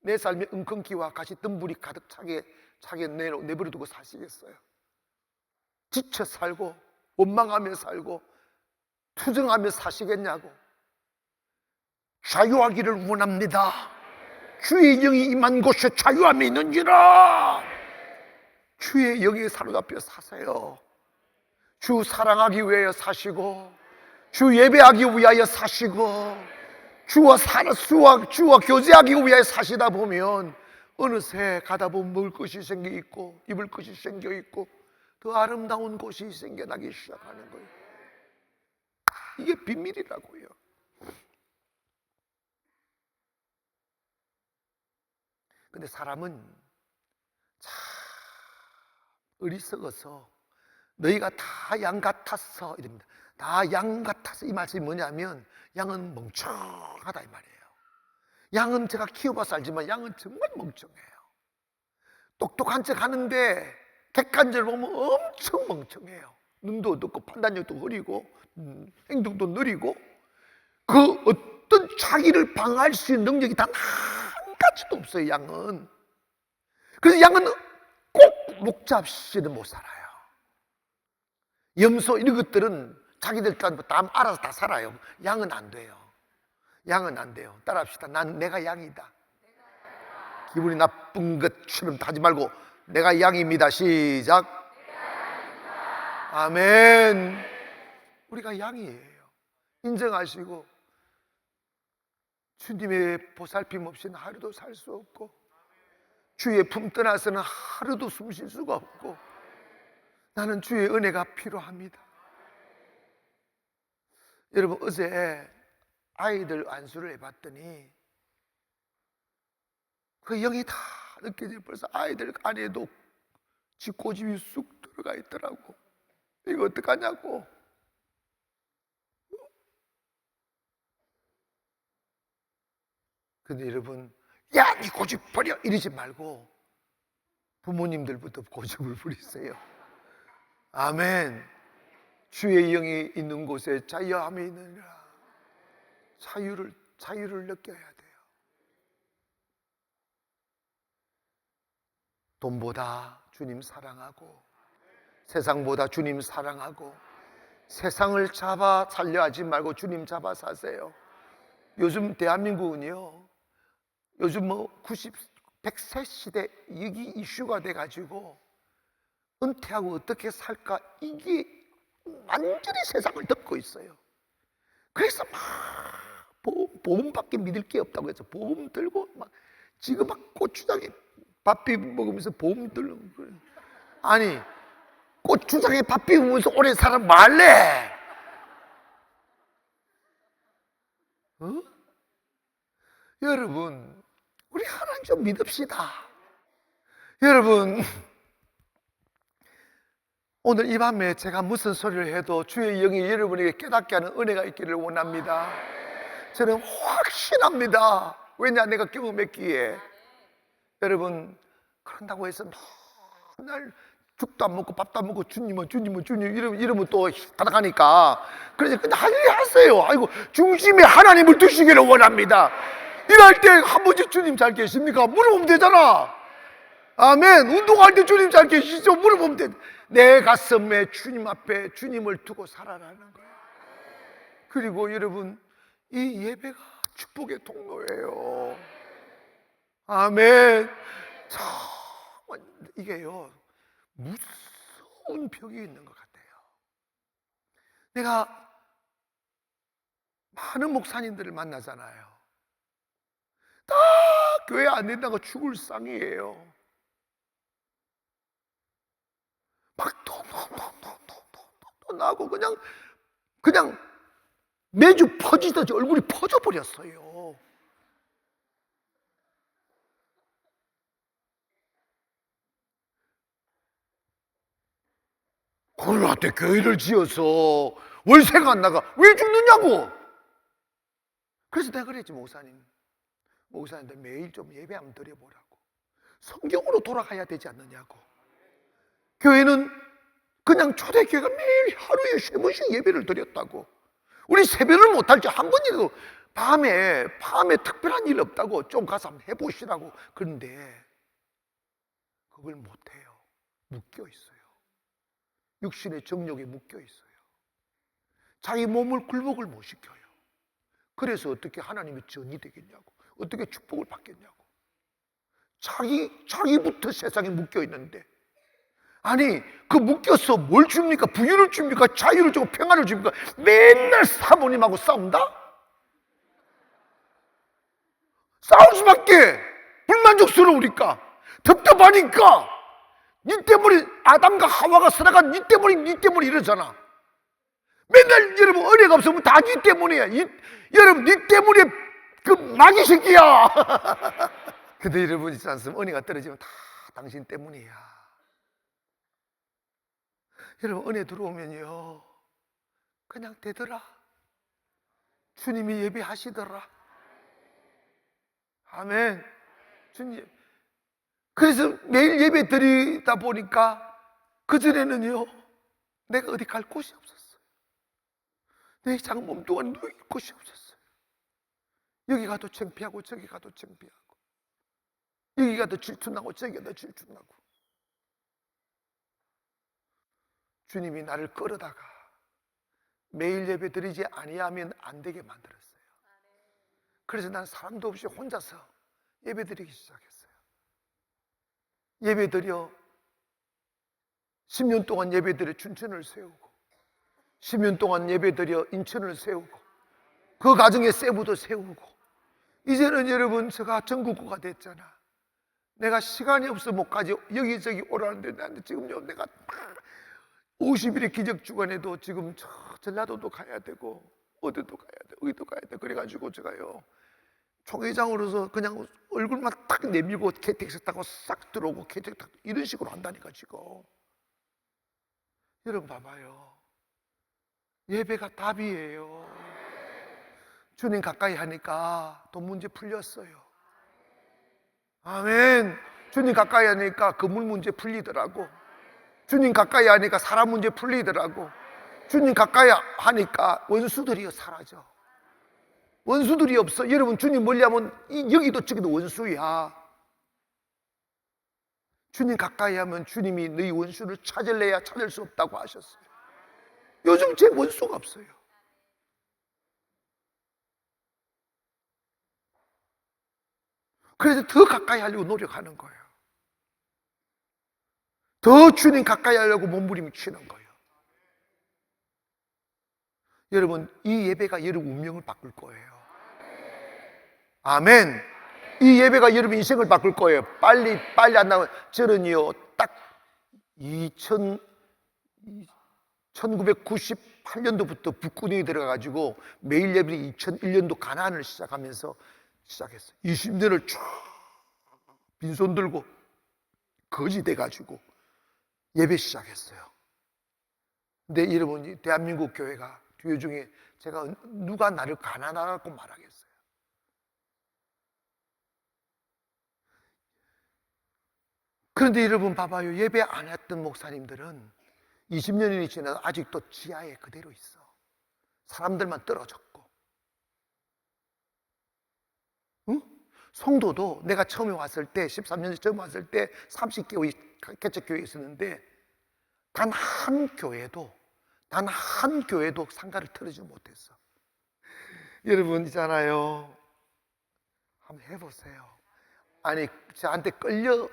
내 삶에 웅큼기와 가시 덤불이 가득 차게 내버려두고 사시겠어요? 지쳐 살고 원망하며 살고 투정하며 사시겠냐고. 자유하기를 원합니다. 주의 영이 임한 곳에 자유함이 있는지라. 주의 영에 사로잡혀 사세요. 주 사랑하기 위하여 사시고 주 예배하기 위하여 사시고 주와 교제하기 위하여 사시다 보면 어느새 가다 보면 먹을 것이 생겨 있고 입을 것이 생겨 있고 더 아름다운 곳이 생겨나기 시작하는 거예요. 이게 비밀이라고요. 근데 사람은 참 어리석어서 너희가 다 양 같았어 이럽니다. 다 양 같아서 이 말씀이 뭐냐면 양은 멍청하다 이 말이에요. 양은 제가 키워봐서 알지만 양은 정말 멍청해요. 똑똑한 척 하는데 객관적으로 보면 엄청 멍청해요. 눈도 어둡고 판단력도 흐리고 행동도 느리고 그 어떤 자기를 방어할 수 있는 능력이 단 한 가지도 없어요. 양은. 그래서 양은 꼭 목잡시는 못 살아요. 염소 이런 것들은 자기들 다 알아서 다 살아요. 양은 안 돼요. 양은 안 돼요. 따라합시다. 내가 양이다. 기분이 나쁜 것처럼 하지 말고 내가 양입니다. 시작. 아멘. 우리가 양이에요. 인정하시고 주님의 보살핌 없이는 하루도 살 수 없고 주의 품 떠나서는 하루도 숨 쉴 수가 없고 나는 주의 은혜가 필요합니다. 여러분 어제 아이들 안수를 해봤더니 그 영이 다 느껴져요. 벌써 아이들 안에도 쥐꼬집이 쑥 들어가 있더라고. 이거 어떡하냐고. 근데 여러분 야, 니 고집 버려 이러지 말고 부모님들부터 고집을 부리세요. 아멘. 주의 영이 있는 곳에 자유함이 있느니라. 자유를 느껴야 돼요. 돈보다 주님 사랑하고 세상보다 주님 사랑하고 세상을 잡아 살려 하지 말고 주님 잡아 사세요. 요즘 대한민국은요 요즘 100세 시대 이게 이슈가 돼가지고 은퇴하고 어떻게 살까 이게 완전히 세상을 덮고 있어요. 그래서 막 보험밖에 믿을 게 없다고 해서 보험 들고 막 지금 막 고추장에 밥 비벼 먹으면서 보험 들고 아니 고추장에 밥 비우면서 오래 살아 말래. 어? 여러분 우리 하나님 좀 믿읍시다. 여러분 오늘 이 밤에 제가 무슨 소리를 해도 주의 영이 여러분에게 깨닫게 하는 은혜가 있기를 원합니다. 저는 확신합니다. 왜냐 내가 경험했기에. 여러분 그런다고 해서 맨날 죽도 안 먹고 밥도 안 먹고 주님 이러면 또 가다가니까 그래서 근데 할 일 하세요. 아이고 중심에 하나님을 두시기를 원합니다. 일할 때 한 번씩 주님 잘 계십니까? 물어보면 되잖아. 아멘. 운동할 때 주님 잘 계시죠? 물어보면 돼. 내 가슴에 주님 앞에 주님을 두고 살아라는 거예요. 그리고 여러분, 이 예배가 축복의 통로예요. 아멘. 참 이게요, 무서운 벽이 있는 것 같아요. 내가 많은 목사님들을 만나잖아요. 다 교회 안 된다고 죽을 상이에요. 막 또 나고 그냥 매주 퍼지듯이 얼굴이 퍼져버렸어요. 코로나 때 교회를 지어서 월세가 안 나가 왜 죽느냐고. 그래서 내가 그랬지, 목사님들 매일 좀 예배 한번 드려보라고. 성경으로 돌아가야 되지 않느냐고. 교회는 그냥 초대교회가 매일 하루에 3번씩 예배를 드렸다고. 우리 세배를 못할 줄 한 번이라도 밤에 특별한 일 없다고 좀 가서 한번 해보시라고. 그런데 그걸 못해요. 묶여 있어요. 육신의 정욕에 묶여 있어요. 자기 몸을 굴복을 못 시켜요. 그래서 어떻게 하나님의 전이 되겠냐고, 어떻게 축복을 받겠냐고. 자기부터 세상에 묶여 있는데, 아니 그 묶여서 뭘 줍니까? 부유를 줍니까? 자유를 주고 평안을 줍니까? 맨날 사모님하고 싸운다? 싸울 수밖에. 불만족스러우니까, 답답하니까. 니 때문에 아담과 하와가 살아간 니 때문에 이러잖아. 맨날 여러분 은혜가 없으면 다 니 때문이야. 여러분 니 때문에 그 마귀 새끼야. 근데 여러분 있지 않습니까? 은혜가 떨어지면 다 당신 때문이야. 여러분 은혜 들어오면요, 그냥 되더라. 주님이 예배하시더라. 아멘. 주님. 그래서 매일 예배 드리다 보니까 그전에는요, 내가 어디 갈 곳이 없었어요. 내 장몸 동안 누울 곳이 없었어요. 여기 가도 창피하고 저기 가도 창피하고, 여기 가도 질투나고 저기 가도 질투나고. 주님이 나를 끌어다가 매일 예배 드리지 아니하면 안 되게 만들었어요. 그래서 난 사람도 없이 혼자서 예배 드리기 시작했어요. 예배 드려 10년 동안 예배 드려 춘천을 세우고, 10년 동안 예배 드려 인천을 세우고, 그 가정에 세부도 세우고, 이제는 여러분 제가 전국구가 됐잖아. 내가 시간이 없어 못 가지. 여기저기 오라는데 나한테 지금요, 내가 50일의 기적주간에도 지금 전라도도 가야 되고 어디도 가야 돼, 어디도 가야 돼. 그래가지고 제가요, 총회장으로서 그냥 얼굴만 딱 내밀고 KTX 타고 싹 들어오고 KTX 타고 이런 식으로 한다니까 지금. 여러분 봐봐요. 예배가 답이에요. 주님 가까이 하니까 돈 문제 풀렸어요. 아멘. 주님 가까이 하니까 건물 문제 풀리더라고. 주님 가까이 하니까 사람 문제 풀리더라고. 주님 가까이 하니까 원수들이 사라져. 원수들이 없어. 여러분 주님 멀리하면 여기도 저기도 원수야. 주님 가까이 하면 주님이 너희 원수를 찾을래야 찾을 수 없다고 하셨어요. 요즘 제 원수가 없어요. 그래서 더 가까이 하려고 노력하는 거예요. 더 주님 가까이 하려고 몸부림치는 거예요. 여러분 이 예배가 여러분 운명을 바꿀 거예요. 아멘. 이 예배가 여러분 인생을 바꿀 거예요. 빨리 안 나오면. 저는요 딱 1998년도부터 북군이 들어가가지고 매일 예배 2001년도 가나안을 시작하면서 시작했어요. 20년을 쭉 빈손 들고 거지 돼가지고 예배 시작했어요. 근데 여러분 대한민국 교회가 교회 중에 제가 누가 나를 가난하다고 말하겠어요? 그런데 여러분 봐봐요. 예배 안 했던 목사님들은 20년이 지나도 아직도 지하에 그대로 있어. 사람들만 떨어졌고, 응? 성도도 내가 처음에 왔을 때 13년 전에 처음 왔을 때 30개의 개척교회에 있었는데 단 한 교회도 상가를 털어주지 못했어. 여러분 있잖아요, 한번 해보세요. 아니 저한테 끌려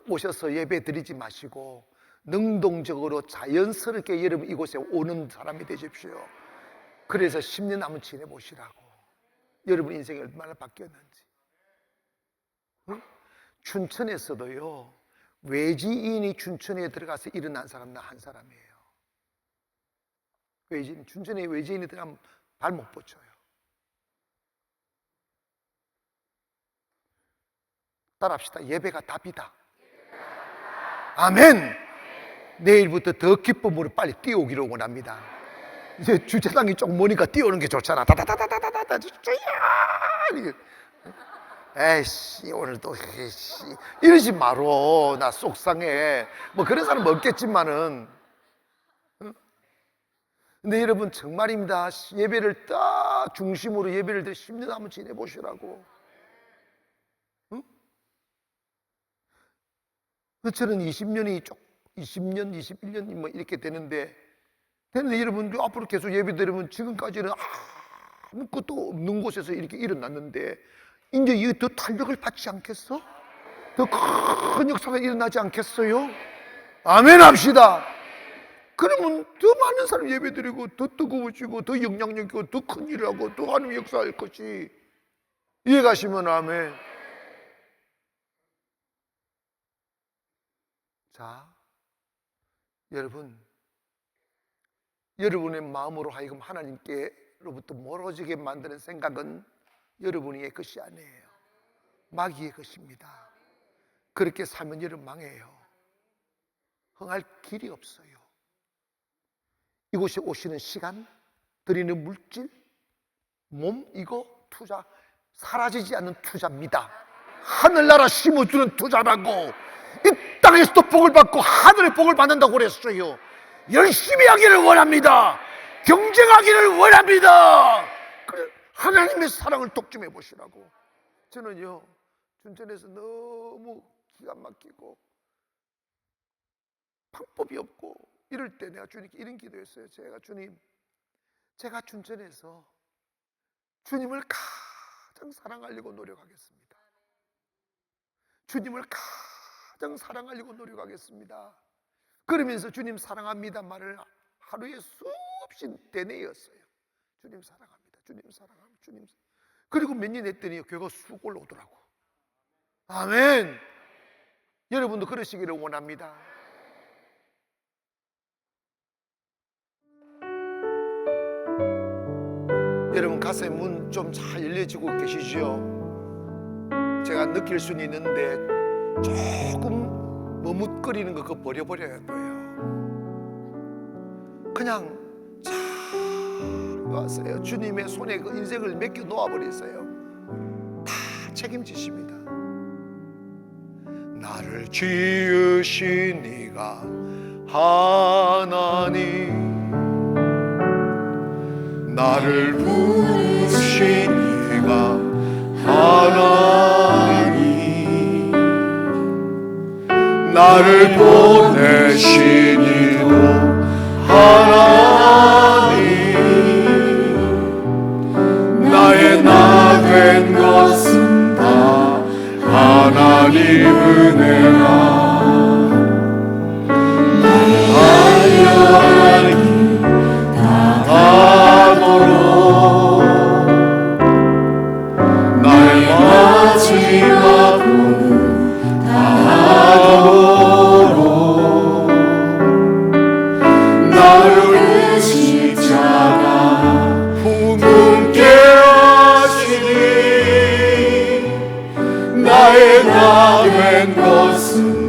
오셔서 예배 드리지 마시고 능동적으로 자연스럽게 여러분 이곳에 오는 사람이 되십시오. 그래서 10년 한번 지내보시라고. 여러분 인생이 얼마나 바뀌었는지. 응? 춘천에서도요, 외지인이 춘천에 들어가서 일어난 사람 나 한 사람이에요. 춘천에 외지인이 들어가면 발 못 뻗쳐요. 따라합시다. 예배가 답이다. 아멘. 내일부터 더 기쁨으로 빨리 뛰어오기를 원합니다. 이제 주차장이 좀 머니까 뛰어오는 게 좋잖아. 다다다다다다다. 에이씨 오늘도 에이씨 이러지 마로. 나 속상해. 뭐 그런 사람 없겠지만은. 근데 여러분 정말입니다. 예배를 딱 중심으로 예배를 10년 한번 지내보시라고. 응? 저는 20년, 21년이 뭐 이렇게 되는데 여러분 앞으로 계속 예배 드리면 지금까지는 아무것도 없는 곳에서 이렇게 일어났는데 이제 이 더 탄력을 받지 않겠어? 더 큰 역사가 일어나지 않겠어요? 아멘 합시다. 그러면 더 많은 사람 예배 드리고 더 뜨거워지고 더 영향력 있고 더 큰 일을 하고 더 하는 역사할 것이. 이해가시면 아멘. 자, 여러분의 마음으로 하여금 하나님께로부터 멀어지게 만드는 생각은 여러분의 것이 아니에요. 마귀의 것입니다. 그렇게 살면 여러분 망해요. 흥할 길이 없어요. 이곳에 오시는 시간, 드리는 물질, 몸, 이거 투자, 사라지지 않는 투자입니다. 하늘나라 심어주는 투자라고. 이 땅에서도 복을 받고 하늘의 복을 받는다고 그랬어요. 열심히 하기를 원합니다. 경쟁하기를 원합니다. 그래, 하나님의 사랑을 독점해 보시라고. 저는요, 춘천에서 너무 기가 막히고 방법이 없고 이럴 때 내가 주님께 이런 기도했어요. 제가 춘천에서 주님을 가장 사랑하려고 노력하겠습니다. 주님을 가장 사랑하려고 노력하겠습니다. 그러면서 주님 사랑합니다 말을 하루에 수없이 되뇌었어요. 주님 사랑합니다. 주님 사랑합니다. 주님. 그리고 몇 년 했더니 교회가 쑥 올라오더라고. 아멘. 여러분도 그러시기를 원합니다. 여러분 가슴의 문 좀 잘 열려지고 계시죠? 제가 느낄 수는 있는데 조금 머뭇거리는 거 그거 버려버려야 돼요. 그냥 잘 와서요. 주님의 손에 그 인생을 맡겨 놓아버리세요. 다 책임지십니다. 나를 지으신 이가 하나님, 나를 부르신 이가 하나님, 나를 보내신 이도 하나님, 나의 나 된 것은 다 하나님 은혜라. 하나님 다하도록 나의 마지막으로 다하도록 나를 십자가 품게 하시니 나의 나 된 것은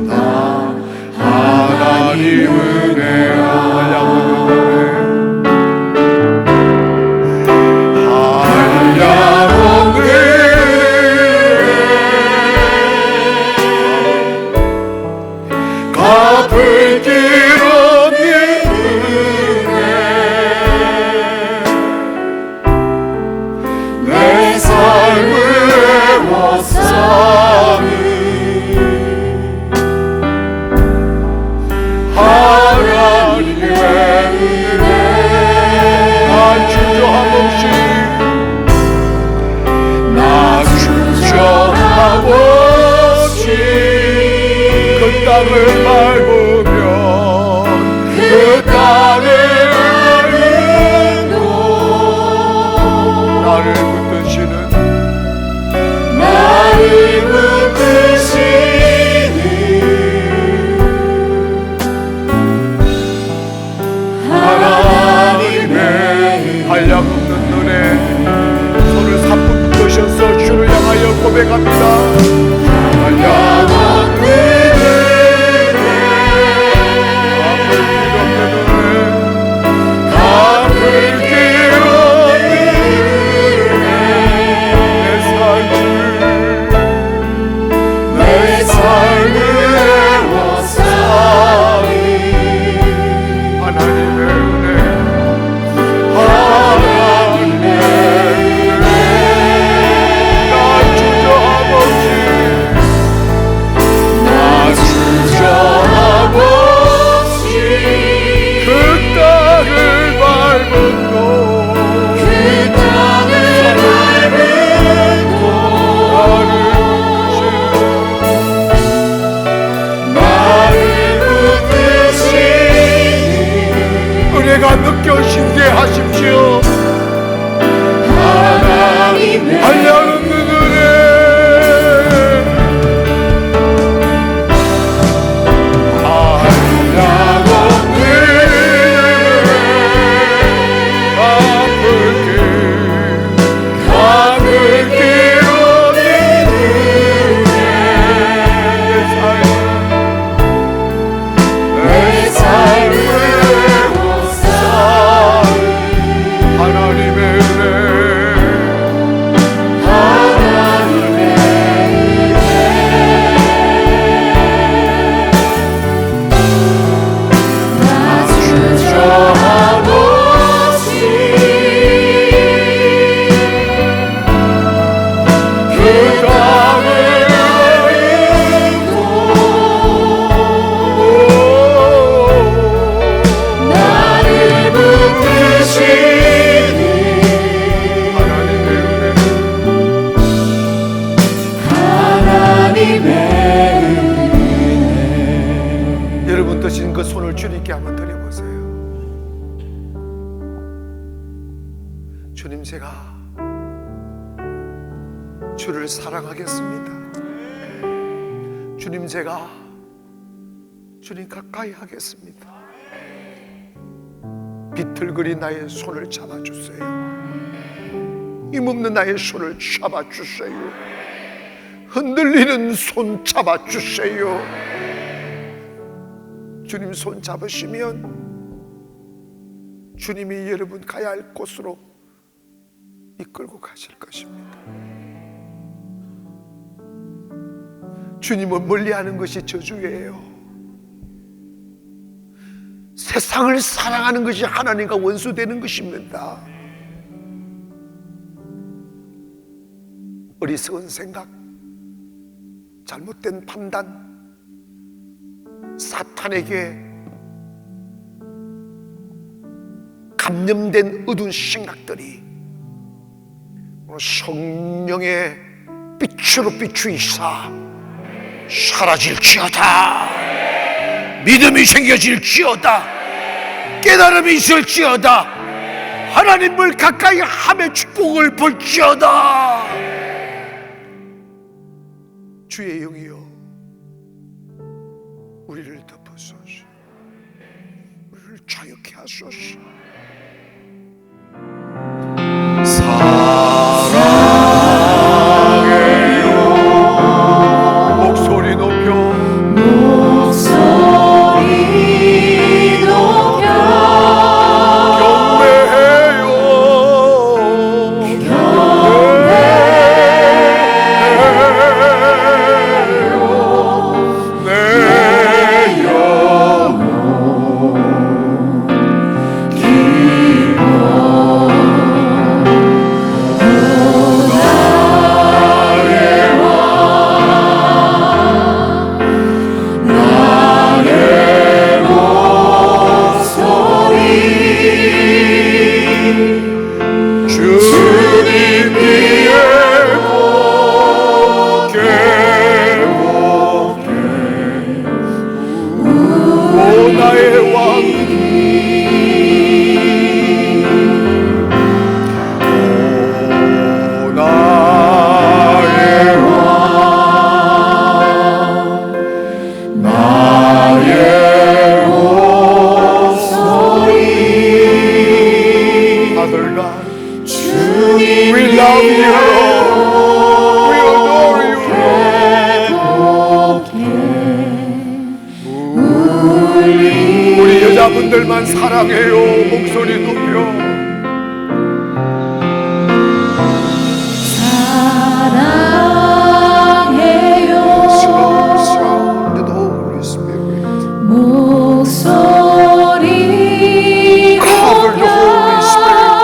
땅을 밟으면 그 땅을 밟고 나를 붙드시는 하나님의 한량없는 눈에 손을 사뿐 드셔서 주를 향하여 고백합니다. 한량없는 눈에 갚을 길 없는 은혜 내 삶을 애워싸리 하나님의 은혜 나 주저함 없이 그 땅을 밟은 은혜가 느껴지게 하십시오. 한량없는 은혜 한량없는 갚을 길 없는 은혜 내 삶을 하나님의 은혜 여러분 드신 그 손을 주님께 한번 드려보세요. 주님, 제가 주를 사랑하겠습니다. 주님, 제가 주님 가까이 하겠습니다. 비틀거린 나의 손을 잡아주세요. 힘없는 나의 손을 잡아주세요. 흔들리는 손 잡아주세요. 주님 손 잡으시면 주님이 여러분 가야 할 곳으로 이끌고 가실 것입니다. 주님을 멀리하는 것이 저주예요. 세상을 사랑하는 것이 하나님과 원수되는 것입니다. 어리석은 생각, 잘못된 판단, 사탄에게 감염된 어두운 생각들이 성령의 빛으로 비추이사 사라질지어다. 믿음이 생겨질지어다. 깨달음이 있을지어다. 하나님을 가까이 함의 축복을 볼지어다. 주의 영이여, 우리를 덮으소서. 우리를 자유케 하소서. 사랑해요. 목소리 높여 Father God. 주님 We love you, Lord. We adore you, Lord. 우리 여자분들만 사랑해요. 목소리 높여. 사랑해요. Sound the Holy Spirit. 목소리 Cover the Holy Spirit.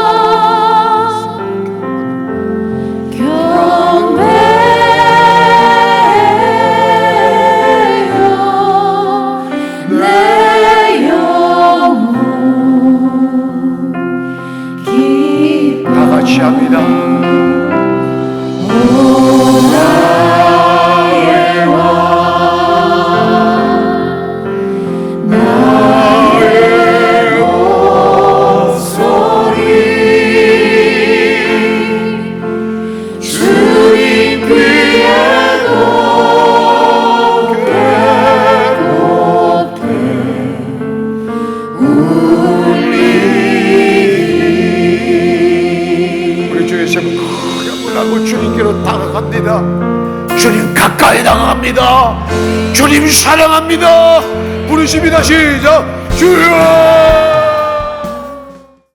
경배해요. 내 영혼 기뻐. 다 같이 합니다. 우리 주의 세분 크게 하고 주님께로 다가갑니다. 주님 가까이 다가갑니다. 주님 사랑합니다. 부르십니다. 시작. 주여.